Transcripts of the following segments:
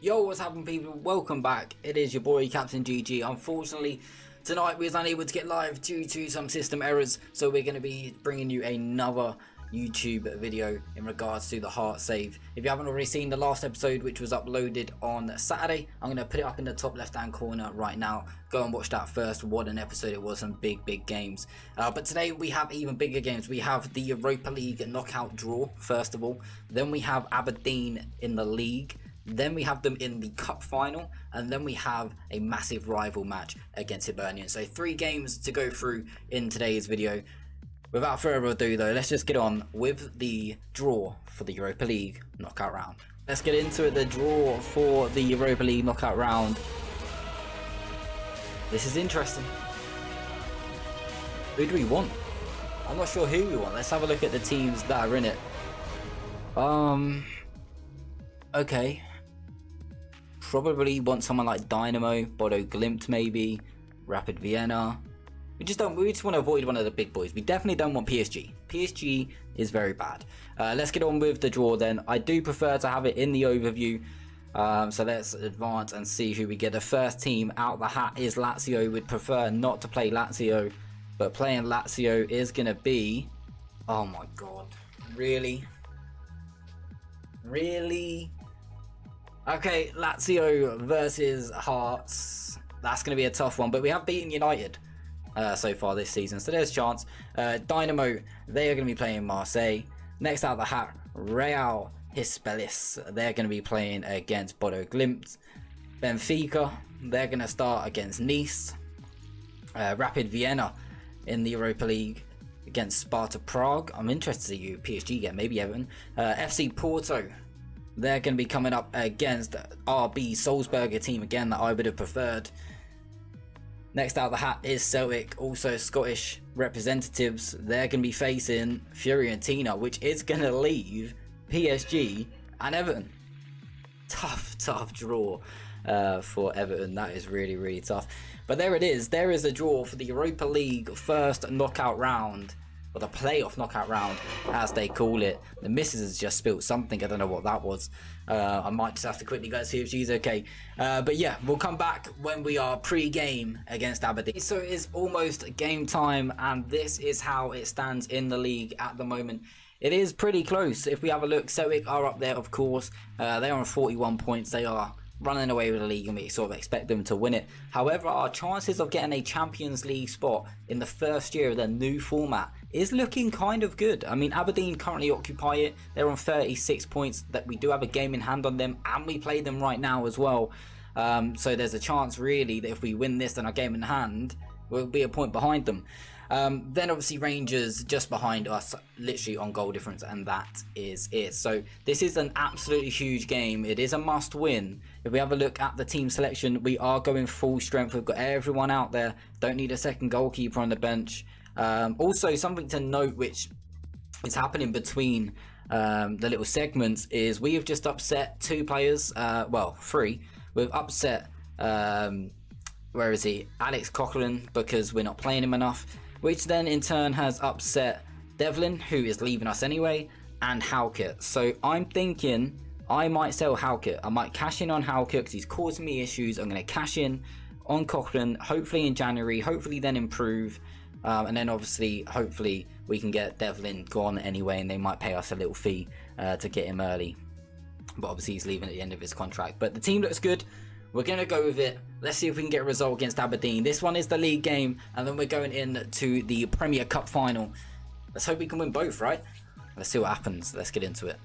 Yo, what's happening, people? Welcome back. It is your boy Captain GG. Unfortunately, tonight we was unable to get live due to some system errors, so we're going to be bringing you another YouTube video in regards to the heart save. If you haven't already seen the last episode, which was uploaded on Saturday, I'm going to put it up in the top left hand corner right now. Go and watch that first. What an episode it was. Some big games, but today we have even bigger games. We have the Europa League knockout draw first of all, then we have Aberdeen in the league, then we have them in the cup final, and then we have a massive rival match against Hibernian. So 3 games to go through in today's video. Without further ado though, let's just get on with the draw for the Europa League knockout round. Let's get into it. The draw for the Europa League knockout round. This is interesting. Who do we want? I'm not sure who we want. Let's have a look at the teams that are in it. Okay. Probably want someone like Dynamo, Bodo Glimt maybe, Rapid Vienna. We just want to avoid one of the big boys. We definitely don't want PSG. PSG is very bad. Let's get on with the draw then. I do prefer to have it in the overview. So let's advance and see who we get. The first team out the hat is Lazio. We'd prefer not to play Lazio, but playing Lazio is going to be... Oh my god. Really? Really? Okay, Lazio versus Hearts. That's going to be a tough one, but we have beaten United so far this season, so there's a chance. Dynamo, they are going to be playing Marseille. Next out the hat, Real Hispelis. They're going to be playing against Bodo Glimt. Benfica, they're going to start against Nice. Rapid Vienna in the Europa League against Sparta Prague. I'm interested to see who PSG get, maybe Everton. FC Porto, they're going to be coming up against RB Salzburg, a team again that I would have preferred. Next out the hat is Celtic, also Scottish representatives. They're going to be facing Fiorentina, which is going to leave PSG and Everton. Tough draw for Everton. That is really tough. But there it is. There is a draw for the Europa League first knockout round, or the playoff knockout round, as they call it. The missus has just spilled something. I don't know what that was. I might just have to quickly go see if she's okay. But yeah, we'll come back when we are pre-game against Aberdeen. So it is almost game time, and this is how it stands in the league at the moment. It is pretty close. If we have a look, Celtic are up there, of course. They are on 41 points. They are running away with the league, and we sort of expect them to win it. However, our chances of getting a Champions League spot in the first year of the new format is looking kind of good. I mean, Aberdeen currently occupy it. They're on 36 points. That we do have a game in hand on them, and we play them right now as well. So there's a chance really that if we win this, then our game in hand will be a point behind them. Then obviously Rangers just behind us, literally on goal difference, and that is it. So this is an absolutely huge game. It is a must win. If we have a look at the team selection, we are going full strength. We've got everyone out there. Don't need a second goalkeeper on the bench. Also, something to note which is happening between the little segments is we have just upset 2 players, well 3. We've upset where is he, Alex Coughlin, because we're not playing him enough, which then in turn has upset Devlin, who is leaving us anyway, and Hauke. So I'm thinking I might sell Hauke. I might cash in on Hauke because he's causing me issues. I'm going to cash in on Coughlin, hopefully in January, hopefully then improve. And then obviously, hopefully we can get Devlin gone anyway, and they might pay us a little fee to get him early. But obviously he's leaving at the end of his contract. But the team looks good. We're going to go with it. Let's see if we can get a result against Aberdeen. This one is the league game, and then we're going into the Premier Cup final. Let's hope we can win both, right? Let's see what happens. Let's get into it.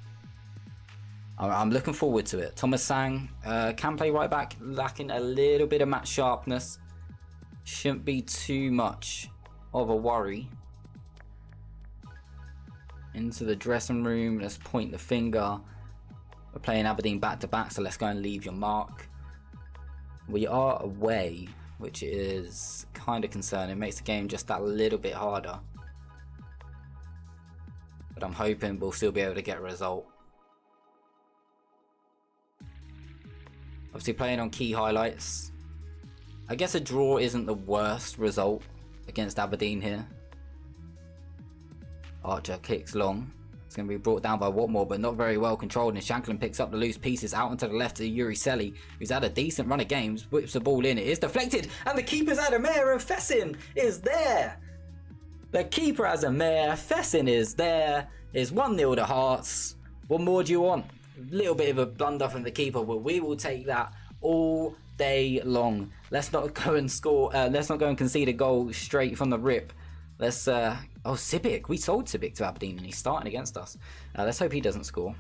I'm looking forward to it. Thomas Sang can play right back, lacking a little bit of match sharpness. Shouldn't be too much of a worry. Into the dressing room. Let's point the finger. We're playing Aberdeen back to back, so let's go and leave your mark. We are away, which is kind of concerning. It makes the game just that little bit harder. But I'm hoping we'll still be able to get a result. Obviously playing on key highlights. I guess a draw isn't the worst result against Aberdeen here. Archer kicks long. It's going to be brought down by Watmore, but not very well controlled. And Shanklin picks up the loose pieces out onto the left to Yuri Selly, who's had a decent run of games. Whips the ball in. It is deflected. And the keeper's had a mare, and Fessin is there. The keeper has a mare. Fessin is there. It's 1-0 to Hearts. What more do you want? A little bit of a blunder from the keeper, but we will take that all day long. Let's not go and score. Let's not go and concede a goal straight from the rip. Let's. Oh, Sibic. We sold Sibic to Aberdeen and he's starting against us. Let's hope he doesn't score.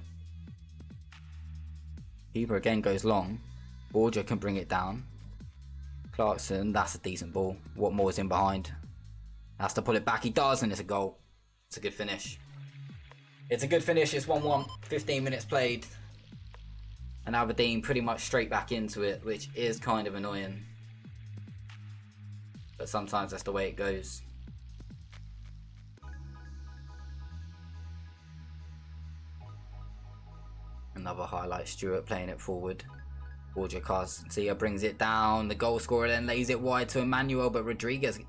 Keeper again goes long. Borgia can bring it down. Clarkson, that's a decent ball. Watmore's in behind. Has to pull it back. He does, and it's a goal. It's a good finish. It's a good finish. It's 1-1. 15 minutes played. And Aberdeen pretty much straight back into it, which is kind of annoying. But sometimes that's the way it goes. Another highlight, Stewart playing it forward. Borgia Garcia brings it down. The goal scorer then lays it wide to Emmanuel, but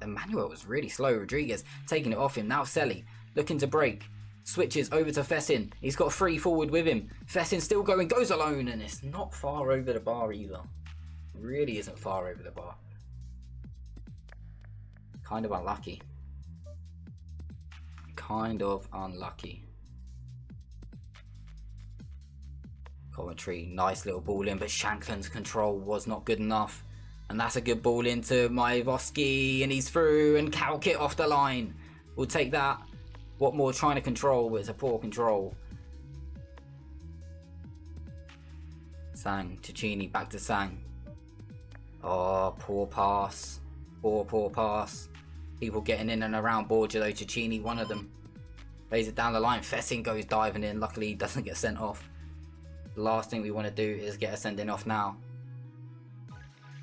Emmanuel was really slow. Rodriguez taking it off him. Now Selly looking to break. Switches over to Fessin. He's got 3 forward with him. Fessin still going, goes alone, and it's not far over the bar either. Really isn't far over the bar. Kind of unlucky. Kind of unlucky. Coventry, nice little ball in, but Shanklin's control was not good enough. And that's a good ball into Maivosky, and he's through, and Kalkit off the line. We'll take that. Watmore trying to control, but it's a poor control. Sang, Cicchini, back to Sang. Oh, poor pass. Poor pass. People getting in and around Borgia though. Cicchini, one of them. Lays it down the line. Fessin goes diving in. Luckily, he doesn't get sent off. The last thing we want to do is get a sending off now.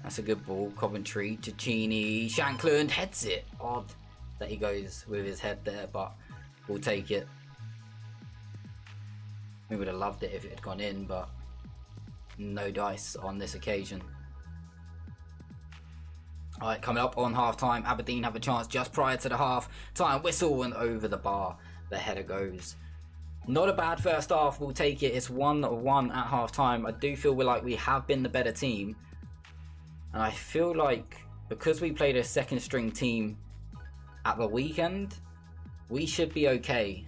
That's a good ball. Coventry, Cicchini, Shanklin heads it. Odd that he goes with his head there, but we'll take it. We would have loved it if it had gone in, but no dice on this occasion. Alright, coming up on half time, Aberdeen have a chance just prior to the half time whistle, and over the bar the header goes. Not a bad first half, we'll take it. It's 1-1 at half time. I do feel we have been the better team, and I feel like because we played a second string team at the weekend, we should be okay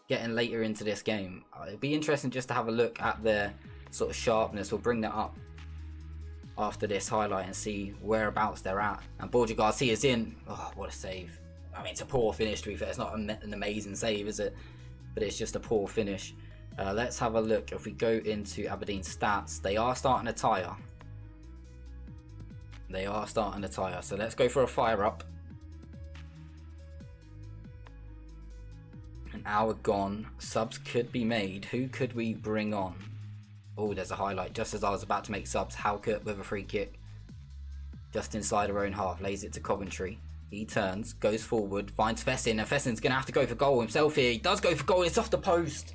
getting later into this game. It'd be interesting just to have a look at their sort of sharpness. We'll bring that up after this highlight and see whereabouts they're at. And Borgia Garcia's in. Oh, what a save. I mean, it's a poor finish, to be fair. It's not an amazing save, is it? But it's just a poor finish. Let's have a look. If we go into Aberdeen's stats, they are starting to tire. They are starting to tire. So let's go for a fire up. An hour gone. Subs could be made. Who could we bring on? Oh, there's a highlight. Just as I was about to make subs, Halkett with a free kick. Just inside our own half. Lays it to Coventry. He turns, goes forward, finds Fessin, and Fessin's going to have to go for goal himself here. He does go for goal. It's off the post.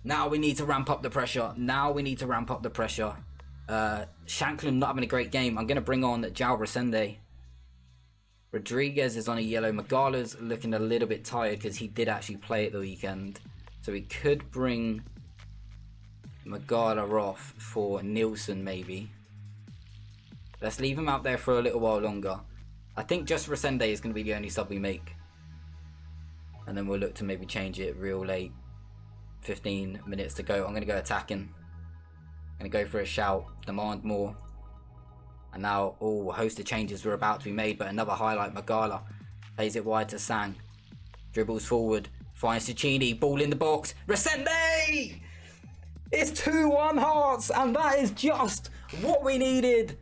Now we need to ramp up the pressure. Shanklin not having a great game. I'm going to bring on João Resende. Rodriguez is on a yellow. Magala's looking a little bit tired because he did actually play at the weekend. So we could bring Magala off for Nielsen maybe. Let's leave him out there for a little while longer. I think just Resende is going to be the only sub we make. And then we'll look to maybe change it real late. 15 minutes to go. I'm going to go attacking. I'm going to go for a shout. Demand more. And now, a host of changes were about to be made, but another highlight, Magala plays it wide to Sang. Dribbles forward, finds Cicchini, ball in the box. Resende! It's 2-1 Hearts, and that is just what we needed.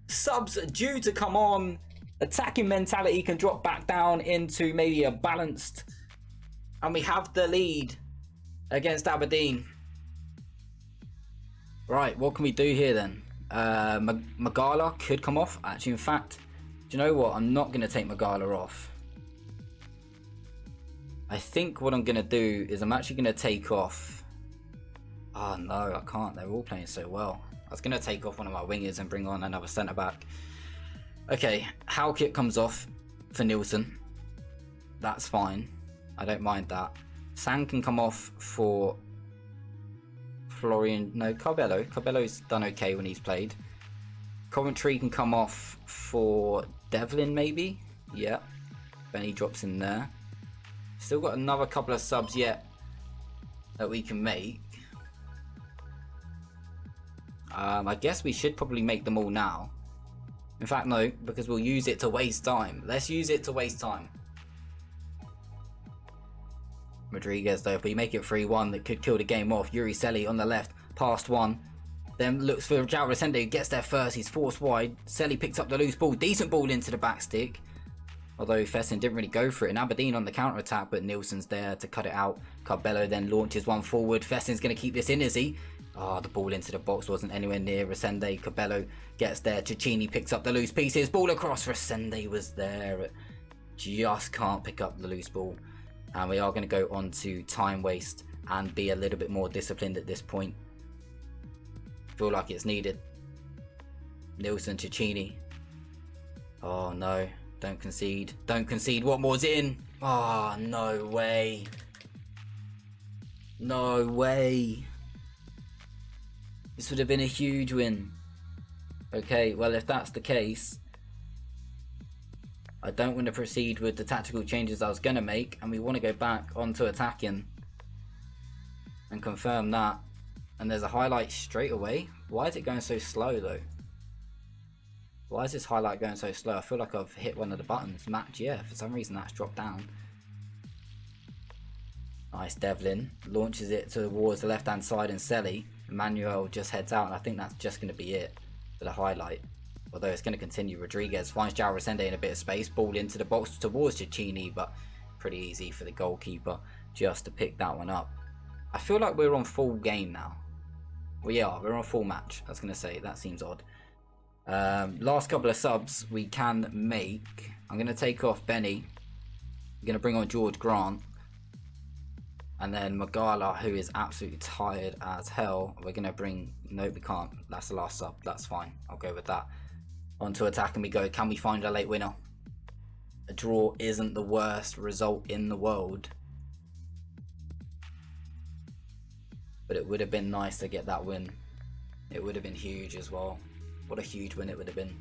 Subs due to come on. Attacking mentality can drop back down into maybe a balanced. And we have the lead against Aberdeen. Right, what can we do here then? Magala could come off. Actually, in fact, do you know what? I'm not going to take Magala off. I think what I'm going to do is I'm actually going to take off... Oh no, I can't. They're all playing so well. I was going to take off one of my wingers and bring on another centre-back. Okay, Halkett comes off for Nielsen. That's fine. I don't mind that. Sang can come off for Florian. No, Carbello. Carbello's done okay when he's played. Coventry can come off for Devlin, maybe. Yeah. Benny drops in there. Still got another couple of subs yet that we can make. I guess we should probably make them all now. In fact, no, because we'll use it to waste time. Let's use it to waste time. Rodriguez, though, if we make it 3-1, that could kill the game off. Yuri Selly on the left, past one. Then looks for João Resende, who gets there first. He's forced wide. Selly picks up the loose ball. Decent ball into the back stick. Although Fessin didn't really go for it. And Aberdeen on the counter-attack, but Nielsen's there to cut it out. Carbello then launches one forward. Fessin's going to keep this in, is he? Oh, the ball into the box wasn't anywhere near Resende. Carbello gets there. Cicchini picks up the loose pieces. Ball across. Resende was there. Just can't pick up the loose ball. And we are going to go on to time waste and be a little bit more disciplined at this point. Feel like it's needed. Nielsen, Cicchini. Oh no. Don't concede. Don't concede. What more's in? Oh, no way. No way. This would have been a huge win. Okay, well, if that's the case, I don't want to proceed with the tactical changes I was going to make, and we want to go back onto attacking and confirm that. And there's a highlight straight away. Why is it going so slow, though? Why is this highlight going so slow? I feel like I've hit one of the buttons. Match, yeah, for some reason that's dropped down. Nice, Devlin. Launches it towards the left-hand side and Selly. Emmanuel just heads out, and I think that's just going to be it for the highlight. Although it's going to continue. Rodriguez finds João Resende in a bit of space. Ball into the box towards Cicchini, but pretty easy for the goalkeeper just to pick that one up. I feel like we're on full game now. We are. We're on full match. I was going to say, that seems odd. Last couple of subs we can make. I'm going to take off Benny. I'm going to bring on George Grant. And then Magala, who is absolutely tired as hell. We're going to bring... No, we can't. That's the last sub. That's fine. I'll go with that. On to attack and we go. Can we find a late winner? A draw isn't the worst result in the world. But it would have been nice to get that win. It would have been huge as well. What a huge win it would have been.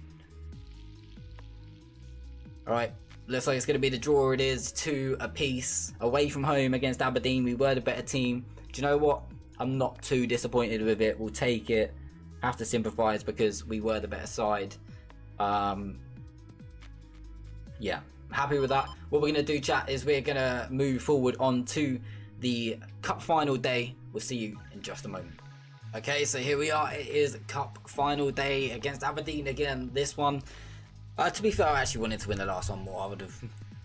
Alright, looks like it's going to be the draw. It is 2 apiece. Away from home against Aberdeen, we were the better team. Do you know what? I'm not too disappointed with it. We'll take it. Have to sympathise because we were the better side. Yeah, happy with that. What we're going to do, chat, is we're going to move forward on to the cup final day. We'll see you in just a moment. Okay, so here we are. It is cup final day against Aberdeen again. This one, to be fair, I actually wanted to win the last one more. I would have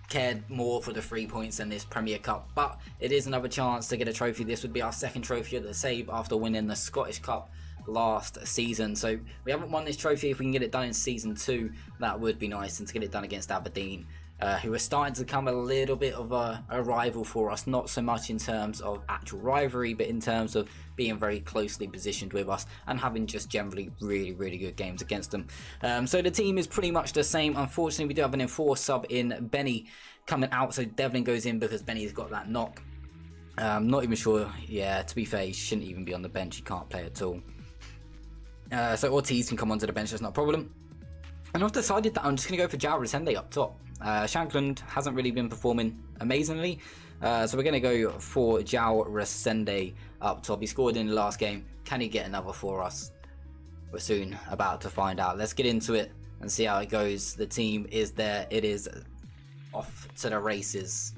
cared more for the 3 points than this Premier Cup, but it is another chance to get a trophy. This would be our second trophy of the save after winning the Scottish Cup last season. So we haven't won this trophy. If we can get it done in season 2, that would be nice, and to get it done against Aberdeen, who are starting to become a little bit of a rival for us, not so much in terms of actual rivalry, but in terms of being very closely positioned with us and having just generally really good games against them. So the team is pretty much the same. Unfortunately, we do have an enforced sub in Benny coming out, so Devlin goes in because Benny's got that knock. Not even sure. Yeah, to be fair, he shouldn't even be on the bench. He can't play at all. So Ortiz can come onto the bench, that's not a problem. And I've decided that I'm just going to go for João Resende up top. Shankland hasn't really been performing amazingly, so we're going to go for João Resende up top. He scored in the last game. Can he get another for us? We're soon about to find out. Let's get into it and see how it goes. The team is there. It is off to the races.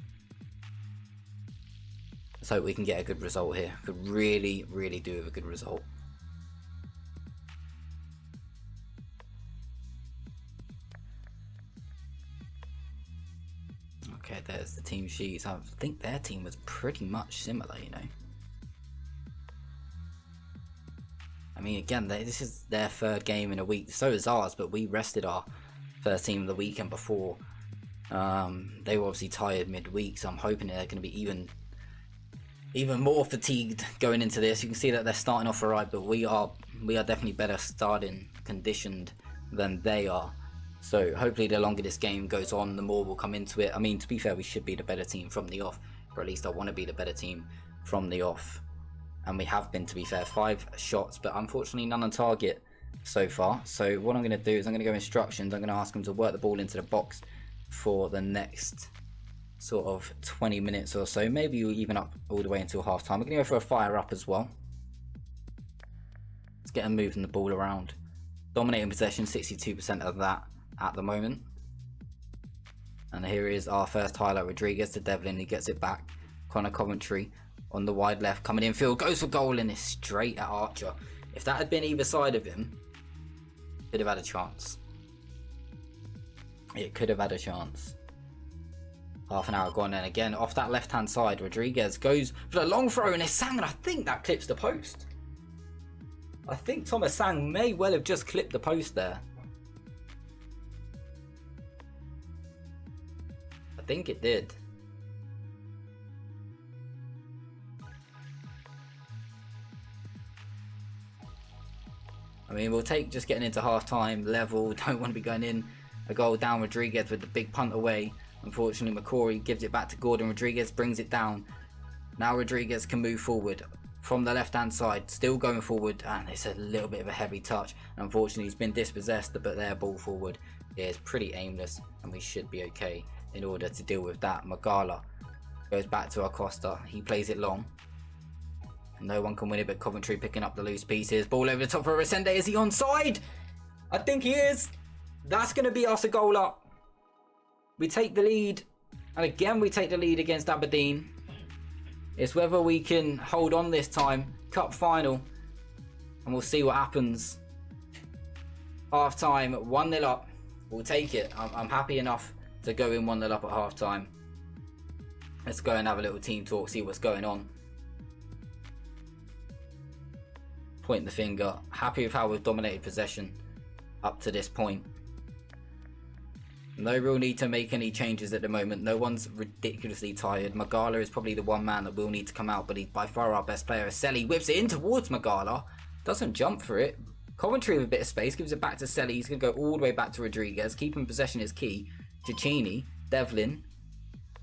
Let's hope we can get a good result here. Could really do with a good result. Okay, there's the team sheets. I think their team was pretty much similar, you know. I mean, again, this is their 3rd game in a week. So is ours, but we rested our first team the weekend before. They were obviously tired midweek, so I'm hoping they're going to be even more fatigued going into this. You can see that they're starting off alright, but we are definitely better starting conditioned than they are. So hopefully the longer this game goes on, the more we'll come into it. I mean, to be fair, we should be the better team from the off. or at least I want to be the better team from the off. And we have been, to be fair. 5 shots, but unfortunately none on target so far. So what I'm going to do is I'm going to go instructions. I'm going to ask them to work the ball into the box for the next sort of 20 minutes or so. Maybe you'll even up all the way until half time. We're going to go for a fire up as well. Let's get them moving the ball around. Dominating possession, 62% of that at the moment. And here is our first highlight. Rodriguez to Devlin. He gets it back. Connor Coventry on the wide left, coming in field, goes for goal, and is straight at Archer. If that had been either side of him, could have had a chance. It could have had a chance. Half an hour gone, and again off that left hand side, Rodriguez goes for the long throw, and it's Sang, and I think that clips the post. I think Thomas Sang may well have just clipped the post there. I think it did. I mean, we'll take just getting into half-time level. Don't want to be going in a goal down. Rodriguez with the big punt away. Unfortunately, McCrory gives it back to Gordon. Rodriguez brings it down. Now Rodriguez can move forward from the left-hand side. Still going forward, and it's a little bit of a heavy touch. Unfortunately, he's been dispossessed, but their ball forward is pretty aimless, and we should be okay in order to deal with that. Magala goes back to Acosta. He plays it long. No one can win it, but Coventry picking up the loose pieces. Ball over the top for Resende. Is he onside? I think he is. That's going to be us a goal up. We take the lead. And again, we take the lead against Aberdeen. It's whether we can hold on this time. Cup final. And we'll see what happens. Half time, 1-0 up. We'll take it. I'm happy enough to go in 1-0 up at half time. Let's go and have a little team talk, see what's going on. Point the finger. Happy with how we've dominated possession up to this point. No real need to make any changes at the moment. No one's ridiculously tired. Magala is probably the one man that will need to come out, but he's by far our best player. Selly whips it in towards Magala. Doesn't jump for it. Coventry with a bit of space. Gives it back to Selly. He's going to go all the way back to Rodriguez. Keeping possession is key. Cicchini. Devlin.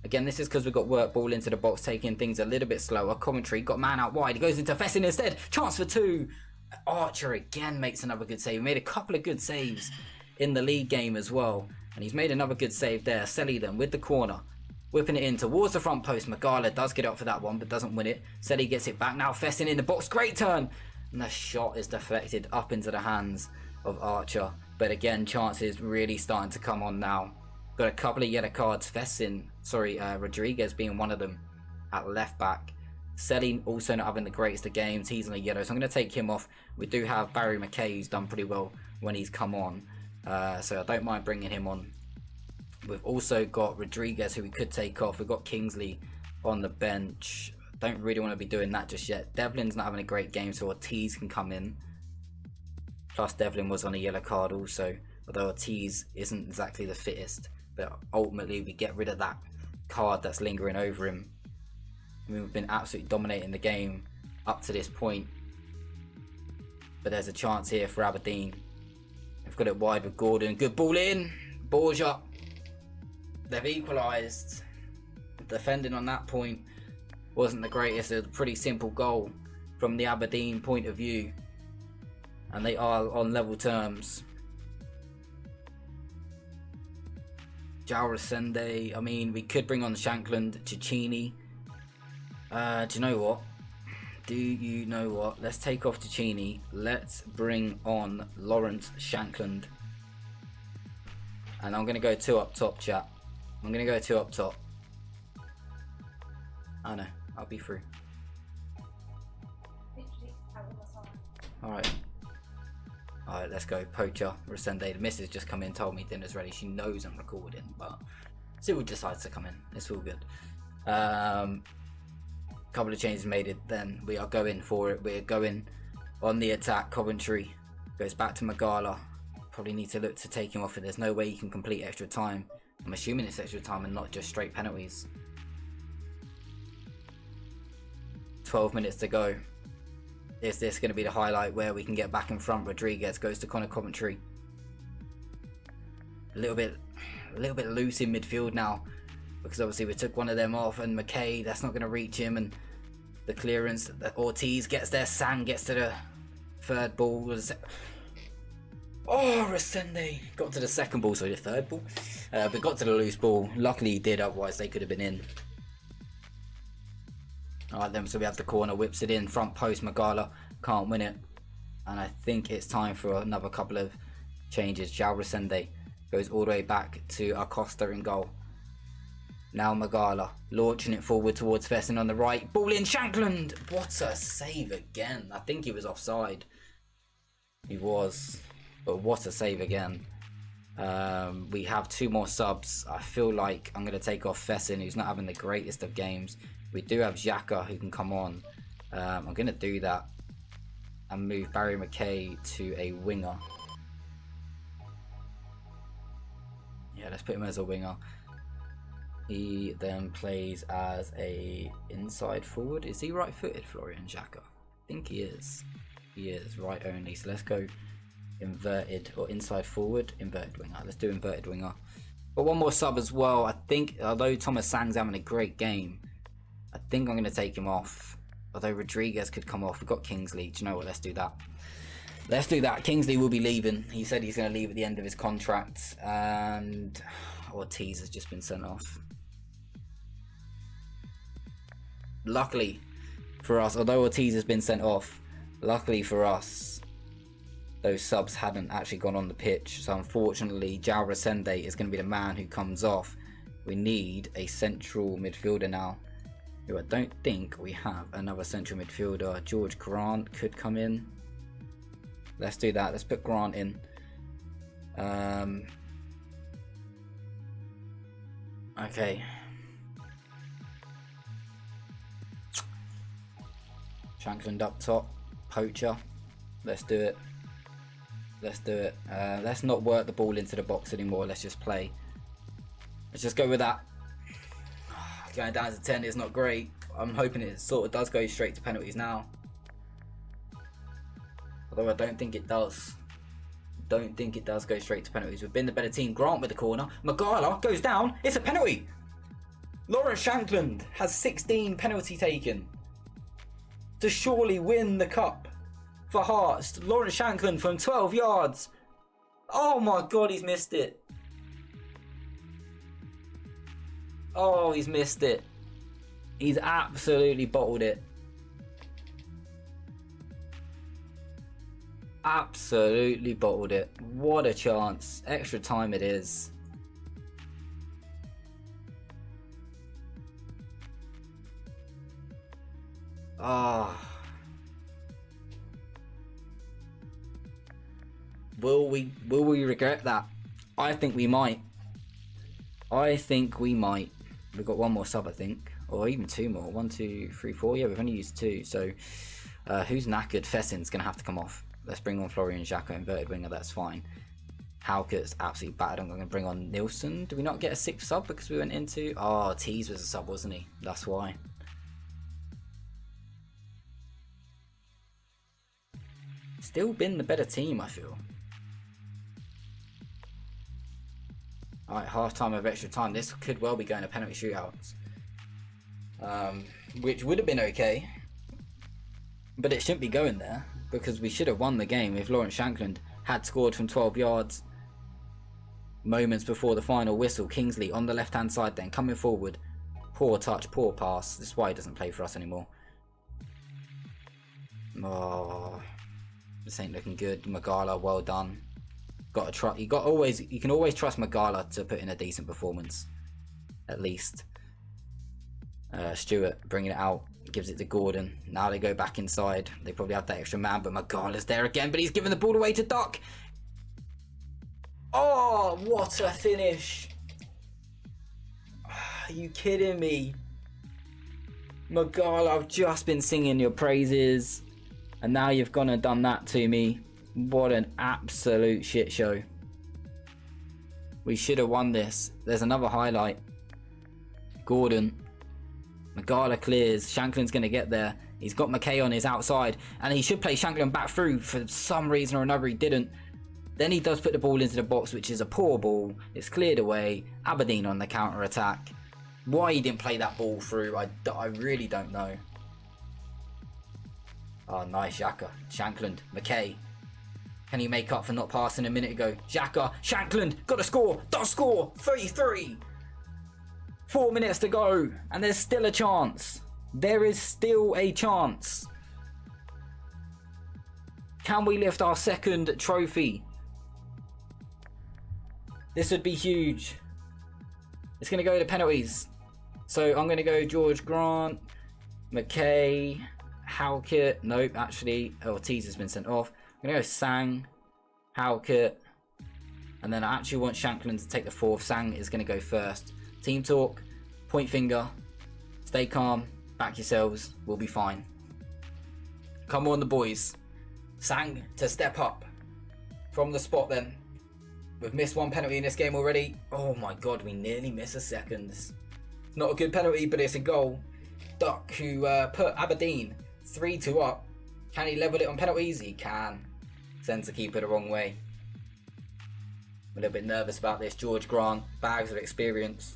Again, this is because we've got work ball into the box, taking things a little bit slower. Coventry got man out wide. He goes into Fessin instead. Chance for 2. Archer again makes another good save. He made a couple of good saves in the league game as well. And he's made another good save there. Selly then with the corner. Whipping it in towards the front post. Magala does get up for that one, but doesn't win it. Selly gets it back. Now Fessin in the box. Great turn. And the shot is deflected up into the hands of Archer. But again, chances really starting to come on now. Got a couple of yellow cards. Rodriguez being one of them at left back. Selly also not having the greatest of games. He's on a yellow, so I'm going to take him off. We do have Barry McKay, who's done pretty well when he's come on. So I don't mind bringing him on. We've also got Rodriguez, who we could take off. We've got Kingsley on the bench. Don't really want to be doing that just yet. Devlin's not having a great game, so Ortiz can come in. Plus Devlin was on a yellow card also, although Ortiz isn't exactly the fittest. But ultimately we get rid of that card that's lingering over him. I mean, we've been absolutely dominating the game up to this point. But there's a chance here for Aberdeen. They've got it wide with Gordon. Good ball in. Borja. They've equalised. Defending on that point wasn't the greatest. It was a pretty simple goal from the Aberdeen point of view. And they are on level terms. João Resende. I mean, we could bring on Shankland, Cicchini. Do you know what? Let's take off Cicchini. Let's bring on Lawrence Shankland. And I'm going to go 2 up top, chat. I'm going to go 2 up top. I know. I'll be through. Alright. Alright, let's go. Poacher, Resende. The missus just come in, told me dinner's ready. She knows I'm recording, but still decides to come in. It's all good. Couple of changes made it, then we are going for it. We're going on the attack. Coventry goes back to Magala. Probably need to look to take him off, and there's no way he can complete extra time. I'm assuming it's extra time and not just straight penalties. 12 minutes to go. Is this going to be the highlight where we can get back in front? Rodriguez goes to Connor Coventry. A little bit loose in midfield now because obviously we took one of them off, and McKay, that's not going to reach him, and the clearance, Ortiz gets there, Sang gets to the third ball. Oh, Resende got to the second ball, so the third ball, but got to the loose ball. Luckily he did, otherwise they could have been in. Alright then, so we have the corner, whips it in, front post, Magala can't win it. And I think it's time for another couple of changes. João Resende goes all the way back to Acosta in goal. Now Magala launching it forward towards Fessin on the right. Ball in, Shankland! What a save again. I think he was offside. He was. But what a save again. We have 2 more subs. I feel like I'm going to take off Fessin, who's not having the greatest of games. We do have Xhaka who can come on. I'm going to do that and move Barry McKay to a winger. Yeah, let's put him as a winger. He then plays as a inside forward. Is he right-footed, Florian Xhaka? I think he is. He is right only. So let's go inverted or inside forward, inverted winger. Let's do inverted winger. But one more sub as well. I think, although Thomas Sang's having a great game, I think I'm going to take him off. Although Rodriguez could come off. We've got Kingsley. Do you know what? Let's do that. Let's do that. Kingsley will be leaving. He said he's going to leave at the end of his contract. And Ortiz has just been sent off. Luckily for us, although Ortiz has been sent off, luckily for us, those subs hadn't actually gone on the pitch. So unfortunately, João Resende is going to be the man who comes off. We need a central midfielder now, who I don't think we have another central midfielder. George Grant could come in. Let's do that. Let's put Grant in. Okay. Shankland up top. Poacher. Let's do it. Let's do it. Let's not work the ball into the box anymore. Let's just play. Let's just go with that. Going down to 10 is not great. I'm hoping it sort of does go straight to penalties now. Although I don't think it does. Don't think it does go straight to penalties. We've been the better team. Grant with the corner. Magala goes down. It's a penalty. Lawrence Shankland has 16 penalty taken to surely win the cup for Hearts. Lawrence Shankland from 12 yards. Oh my god, he's missed it. Oh, he's missed it. He's absolutely bottled it. Absolutely bottled it. What a chance. Extra time it is. Ah. Will we regret that? I think we might. I think we might. We've got one more sub, I think. Or even 2 more. 1, 2, 3, 4. Yeah, we've only used 2. So, who's knackered? Fessin's going to have to come off. Let's bring on Florian Xhaka, inverted winger. That's fine. Hauker's absolutely bad. I'm going to bring on Nilsson. Do we not get a 6th sub because we went into... Oh, Tees was a sub, wasn't he? That's why. Still been the better team, I feel. Alright, half time of extra time. This could well be going to penalty shootouts. Which would have been okay. But it shouldn't be going there. Because we should have won the game if Lawrence Shankland had scored from 12 yards. Moments before the final whistle. Kingsley on the left hand side then, coming forward. Poor touch, poor pass. This is why he doesn't play for us anymore. Oh, this ain't looking good. Magala, well done. Got to trust. You can always trust Magala to put in a decent performance, at least. Stewart bringing it out, gives it to Gordon. Now they go back inside. They probably have that extra man, but Magala's there again. But he's giving the ball away to Duck. Oh, what a finish! Are you kidding me? Magala, I've just been singing your praises, and now you've gone and done that to me. What an absolute shit show. We should have won this. There's another highlight. Gordon. Magala clears. Shankland's going to get there. He's got McKay on his outside, and he should play Shankland back through. For some reason or another, he didn't. Then he does put the ball into the box, which is a poor ball. It's cleared away. Aberdeen on the counter-attack. Why he didn't play that ball through, I really don't know. Oh, nice, Xhaka. Shankland, McKay. Can he make up for not passing a minute ago? Xhaka, Shankland, got to score, does score, 33. 4 minutes to go, and there's still a chance. There is still a chance. Can we lift our second trophy? This would be huge. It's going to go to penalties. So I'm going to go George Grant, McKay, Halkett. Nope, actually, Ortiz has been sent off. I'm going to go Sang, Halkett, and then I actually want Shankland to take the fourth. Sang is going to go first. Team talk, point finger, stay calm, back yourselves, we'll be fine. Come on, the boys. Sang to step up from the spot then. We've missed one penalty in this game already. Oh my god, we nearly miss a second. It's not a good penalty, but it's a goal. Duck, who put Aberdeen 3-2 up. Can he level it on penalties? He can. Sends the keeper the wrong way. I'm a little bit nervous about this. George Grant, bags of experience.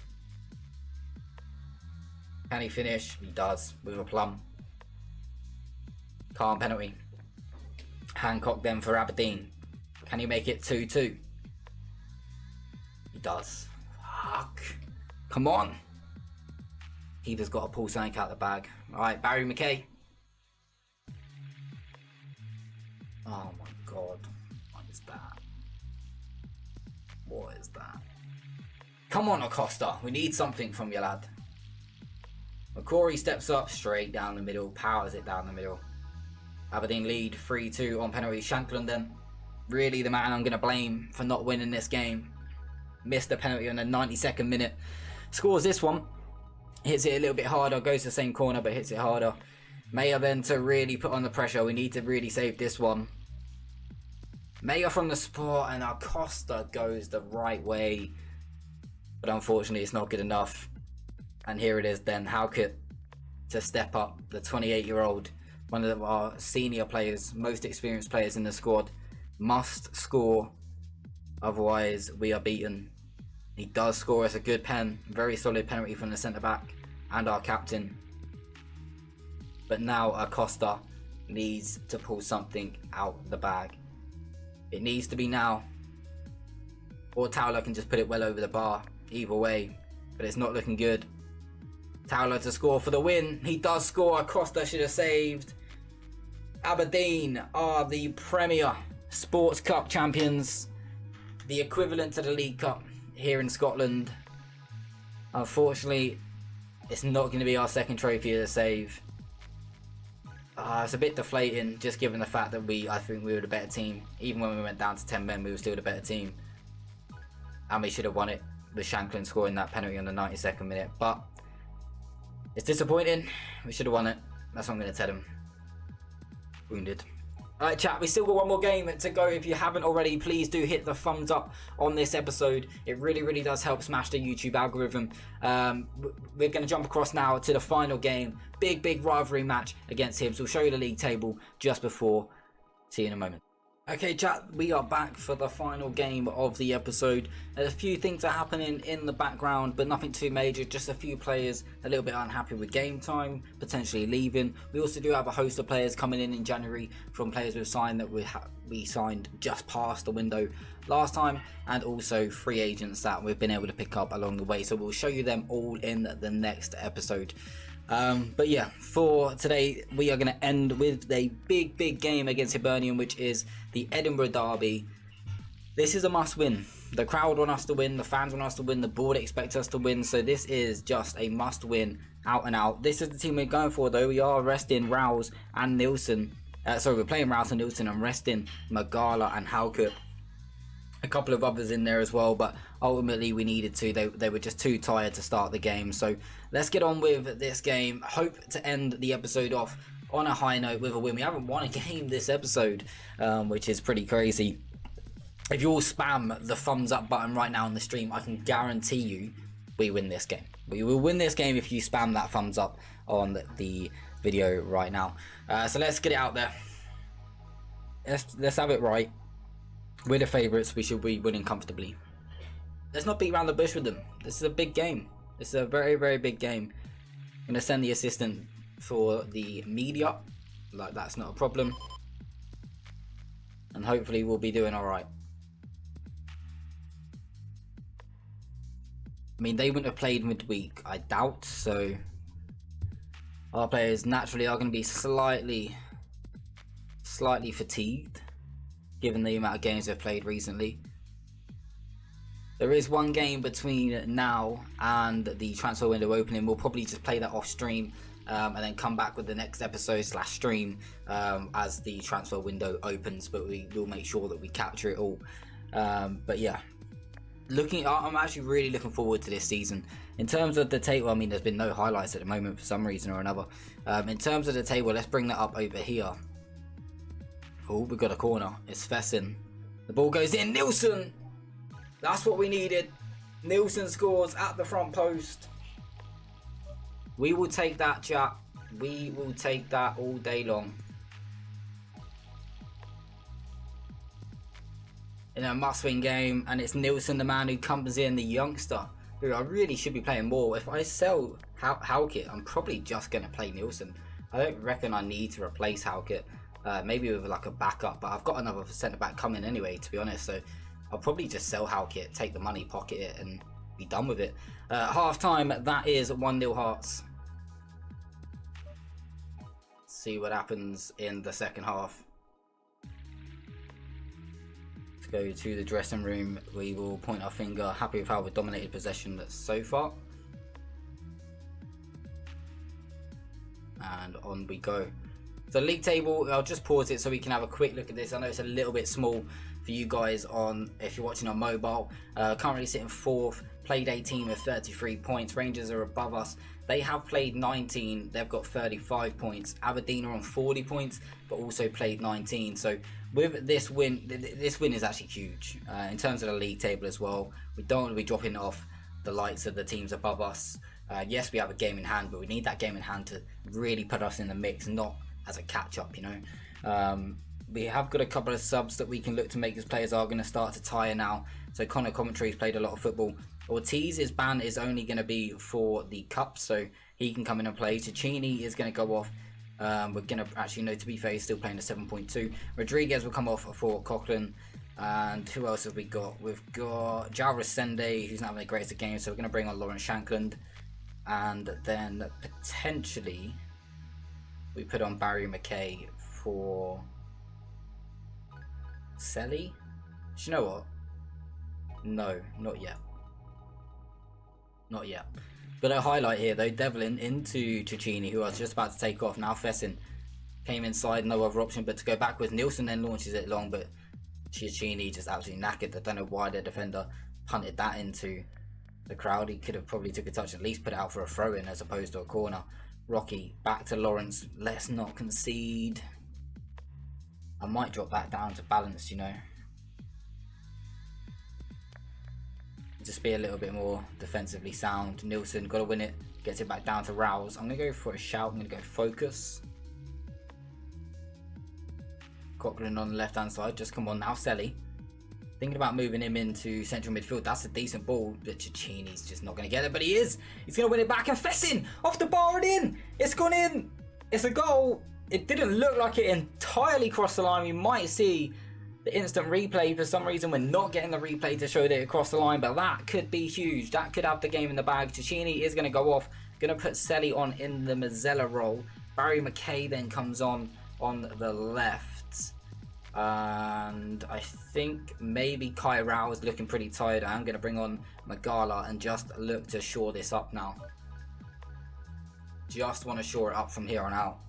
Can he finish? He does, with a plum. Calm penalty. Hancock then for Aberdeen. Can he make it 2-2? He does. Fuck. Come on. Keeper's got to pull something out the bag. Alright, Barry McKay. Oh my god. What is that? What is that? Come on, Acosta. We need something from you, lad. McCrory steps up straight down the middle. Powers it down the middle. Aberdeen lead 3-2 on penalty. Shankland then. Really the man I'm going to blame for not winning this game. Missed the penalty on the 92nd minute. Scores this one. Hits it a little bit harder. Goes to the same corner but hits it harder. Mayer then to really put on the pressure. We need to really save this one. Mayer from the spot and Acosta goes the right way. But unfortunately it's not good enough. And here it is then. Halkett to step up. The 28-year-old. One of our senior players. Most experienced players in the squad. Must score. Otherwise we are beaten. He does score us a good pen. Very solid penalty from the centre-back. And our captain. But now Acosta needs to pull something out the bag. It needs to be now. Or Towler can just put it well over the bar. Either way. But it's not looking good. Towler to score for the win. He does score. Acosta should have saved. Aberdeen are the Premier Sports Cup champions. The equivalent to the League Cup here in Scotland. Unfortunately, it's not going to be our second trophy to save. It's a bit deflating, just given the fact that I think we were the better team. Even when we went down to 10 men, we were still the better team. And we should have won it with Shankland scoring that penalty on the 92nd minute. But it's disappointing. We should have won it. That's what I'm going to tell him. Wounded. Alright chat, we still got one more game to go. If you haven't already, please do hit the thumbs up on this episode. It really does help smash the YouTube algorithm. We're going to jump across now to the final game. Big rivalry match against him. So we'll show you the league table just before. See you in a moment. Okay chat, we are back for the final game of the episode. There's a few things are happening in the background, but nothing too major. Just a few players a little bit unhappy with game time, potentially leaving. We also do have a host of players coming in January from players we've signed that we signed just past the window last time, and also free agents that we've been able to pick up along the way. So we'll show you them all in the next episode. But yeah, for today we are going to end with a big game against Hibernian, which is the Edinburgh derby. This is a must win. The crowd want us to win, the fans want us to win, the board expects us to win, so this is just a must win out and out. This is the team we're going for though. We are resting Rouse and Nielsen. We're playing Rouse and Nielsen and resting Magala and Halkett. A couple of others in there as well, but ultimately we needed to. They were just too tired to start the game. So let's get on with this game. Hope to end the episode off on a high note with a win. We haven't won a game this episode, which is pretty crazy. If you all spam the thumbs up button right now on the stream, I can guarantee you we win this game. We will win this game if you spam that thumbs up on the video right now. So let's get it out there. Let's have it right. We're the favourites. We should be winning comfortably. Let's not beat around the bush with them. This is a big game. It's a very, very big game. I'm going to send the assistant for the media. Like, that's not a problem. And hopefully we'll be doing alright. I mean, they wouldn't have played midweek, I doubt, so our players naturally are going to be slightly fatigued, given the amount of games they've played recently. There is one game between now and the transfer window opening. We'll probably just play that off stream and then come back with the next episode / stream as the transfer window opens, but we will make sure that we capture it all. But yeah, I'm actually really looking forward to this season. In terms of the table, I mean, there's been no highlights at the moment for some reason or another. In terms of the table, let's bring that up over here. Oh, we got a corner. It's Fessin. The ball goes in. Nilsson! That's what we needed. Nilsson scores at the front post. We will take that, chat. We will take that all day long. In a must-win game, and it's Nilsson, the man who comes in, the youngster, who I really should be playing more. If I sell Halkett, I'm probably just going to play Nilsson. I don't reckon I need to replace Halkett. Maybe with like a backup, but I've got another centre-back coming anyway, to be honest, so I'll probably just sell Halkett, take the money, pocket it, and be done with it. Half-time, that is 1-0 Hearts. Let's see what happens in the second half. Let's go to the dressing room. We will point our finger, happy with how we've dominated possession so far. And on we go. So league table, I'll just pause it so we can have a quick look at this. I know it's a little bit small for you guys if you're watching on mobile. Currently sitting 4th, played 18 with 33 points. Rangers are above us. They have played 19, they've got 35 points. Aberdeen are on 40 points, but also played 19. So with this win is actually huge in terms of the league table as well. We don't want to be dropping off the likes of the teams above us. Yes, we have a game in hand, but we need that game in hand to really put us in the mix, not as a catch-up, you know. We have got a couple of subs that we can look to make as players are going to start to tire now. So Connor Commentary's played a lot of football. Ortiz's ban is only going to be for the cup, so he can come in and play. Cicchini is going to go off. We're going to actually, no, to be fair, he's still playing a 7.2. Rodriguez will come off for Coughlin. And who else have we got? We've got Jarvis Sende, who's not having the greatest of games, so we're going to bring on Lawrence Shankland. And then potentially we put on Barry McKay for Selly. Do you know what? No, not yet. Not yet. But a highlight here though, Devlin into Cicchini, who I was just about to take off. Now Fessin came inside, no other option but to go backwards. Nielsen then launches it long, but Cicchini just absolutely knackered. I don't know why the defender punted that into the crowd. He could have probably took a touch, at least put it out for a throw-in as opposed to a corner. Rocky back to Lawrence. Let's not concede. I might drop that down to balance, you know. Just be a little bit more defensively sound. Nielsen got to win it. Gets it back down to Rouse. I'm going to go for a shout. I'm going to go focus. Coughlin on the left hand side. Just come on now, Selly. Thinking about moving him into central midfield. That's a decent ball, but Cicchini's just not going to get it. But he is. He's going to win it back. And Fessin off the bar and in. It's gone in. It's a goal. It didn't look like it entirely crossed the line. We might see the instant replay. For some reason, we're not getting the replay to show that it crossed the line. But that could be huge. That could have the game in the bag. Cicchini is going to go off. Going to put Selly on in the Mazzella role. Barry McKay then comes on the left. And I think maybe Kai Rao is looking pretty tired. I'm going to bring on Magala and just look to shore this up now. Just want to shore it up from here on out.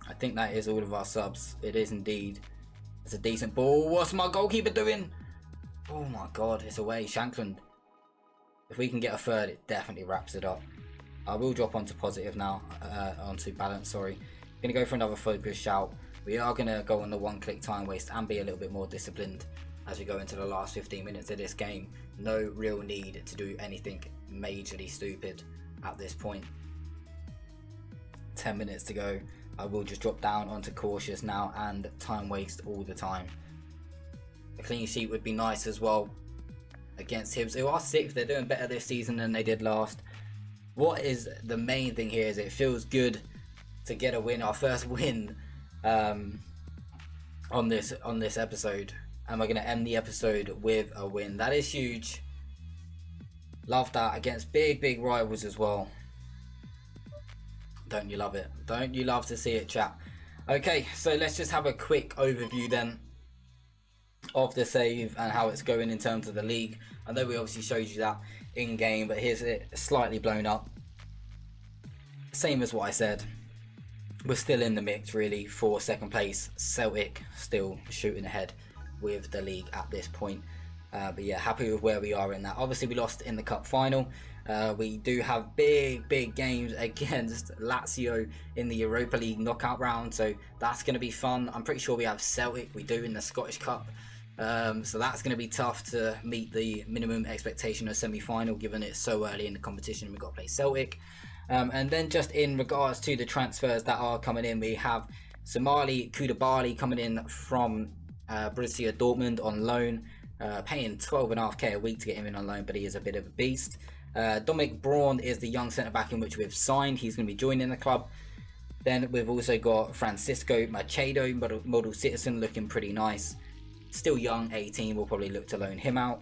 I think that is all of our subs. It is indeed. It's a decent ball. What's my goalkeeper doing? Oh my god, it's away. Shankland. If we can get a third, it definitely wraps it up. I will drop onto positive now, onto balance, sorry. Going to go for another focus shout. We are going to go on the one-click time waste and be a little bit more disciplined as we go into the last 15 minutes of this game. No real need to do anything majorly stupid at this point. 10 minutes to go. I will just drop down onto cautious now and time waste all the time. A clean sheet would be nice as well against Hibs, who are 6th. They're doing better this season than they did last. What is the main thing here is it feels good to get a win, our first win on this episode, and we're going to end the episode with a win. That is huge. Love that, against big rivals as well. Don't you love it? Don't you love to see it, chat? Okay, so let's just have a quick overview then of the save and how it's going in terms of the league. I know we obviously showed you that in game, but here's it slightly blown up. Same as what I said. We're still in the mix really for 2nd place. Celtic still shooting ahead with the league at this point. But yeah, happy with where we are in that. Obviously we lost in the cup final. We do have big games against Lazio in the Europa League knockout round, so that's going to be fun. I'm pretty sure we have Celtic, we do, in the Scottish Cup. So that's going to be tough to meet the minimum expectation of semi-final, given it's so early in the competition and we've got to play Celtic. And then just in regards to the transfers that are coming in, we have Somali Koulibaly coming in from Borussia Dortmund on loan, paying 12.5k a week to get him in on loan, but he is a bit of a beast. Dominic Braun is the young centre-back in which we've signed. He's going to be joining the club. Then we've also got Francisco Machado, model citizen, looking pretty nice. Still young, 18, we'll probably look to loan him out.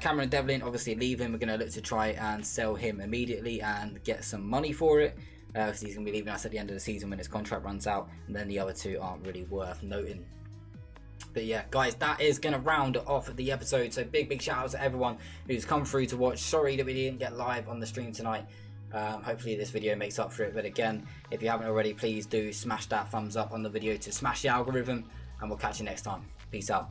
Cameron Devlin, obviously leaving, we're going to look to try and sell him immediately and get some money for it. Because he's going to be leaving us at the end of the season when his contract runs out. And then the other 2 aren't really worth noting. But yeah, guys, that is going to round off the episode. So big shout out to everyone who's come through to watch. Sorry that we didn't get live on the stream tonight. Hopefully this video makes up for it. But again, if you haven't already, please do smash that thumbs up on the video to smash the algorithm. And we'll catch you next time. Peace out.